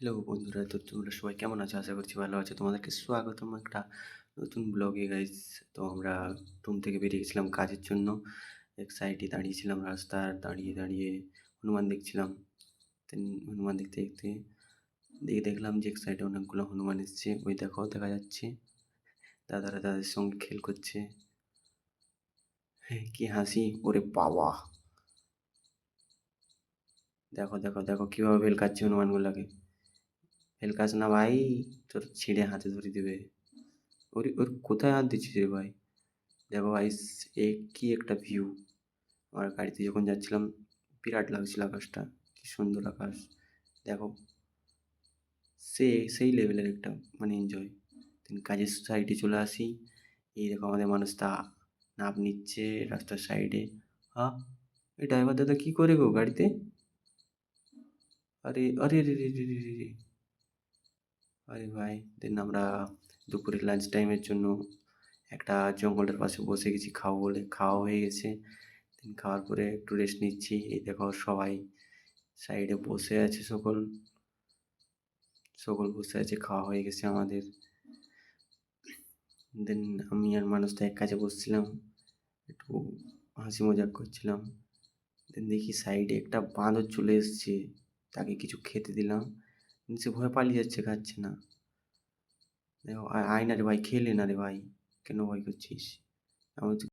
Hello বন্ধুরা, তো তোমরা সবাই কেমন আছো? আশা করছি ভালো আছো। তোমাদেরকে স্বাগতম একটা নতুন ব্লগে গাইস। তো আমরা রুম থেকে বেরিয়ে গেছিলাম কাজের জন্য। এক সাইডে দাঁড়িয়েছিলাম, রাস্তার দাঁড়িয়ে দাঁড়িয়ে হনুমান দেখছিলাম। দেন হনুমান দেখতে দেখতে দেখলাম যে এক সাইডে অনেকগুলো হনুমান এসছে। ওই দেখো দেখা যাচ্ছে দাদারা তাদের সঙ্গে খেল করছে। হ্যাঁ, কি হাসি! ওরে বাবা, দেখো দেখো দেখো কীভাবে ভেলকাচ্ছে হনুমানগুলোকে। ভেলকাস না ভাই, তোর ছিঁড়ে হাতে ধরে দেবে। ওর ওর কোথায় হাত দিচ্ছিস রে ভাই? দেখো ভাই, এ কি একটা ভিউ! আমার গাড়িতে যখন যাচ্ছিলাম বিরাট লাগছিল আকাশটা, কি সুন্দর আকাশ! দেখো, সেই লেভেলের একটা মানে এনজয়। কাজের সাইডে চলে আসি, এই দেখো আমাদের মানুষটা নাপ নিচ্ছে রাস্তার সাইডে। হ্যাঁ, এই ড্রাইভার দাদা কি করে গো গাড়িতে? আরে আরে রে রে রে রে রে রে। আরে ভাই, দেন আমরা দুপুরে লাঞ্চ টাইমের জন্য একটা জঙ্গলের পাশে বসে গেছি, খাবো বলে। খাওয়া হয়ে গেছে। দেন খাওয়ার পরে একটু রেস্ট নিচ্ছি। এই দেখো সবাই সাইডে বসে আছে, সকল সকল বসে আছে, খাওয়া হয়ে গেছে আমাদের। দেন আমি আর মানুষটা এক কাছে বসছিলাম, একটু হাসি মজাক করছিলাম। দেন দেখি সাইডে একটা বাঁদর চলে এসছে, তাকে কিছু খেতে দিলাম। সে ভয় পালিয়ে যাচ্ছে, খাচ্ছে না। দেখো, আয় না রে ভাই, খেলে না রে ভাই, কেন ভয় করছিস? আমি তো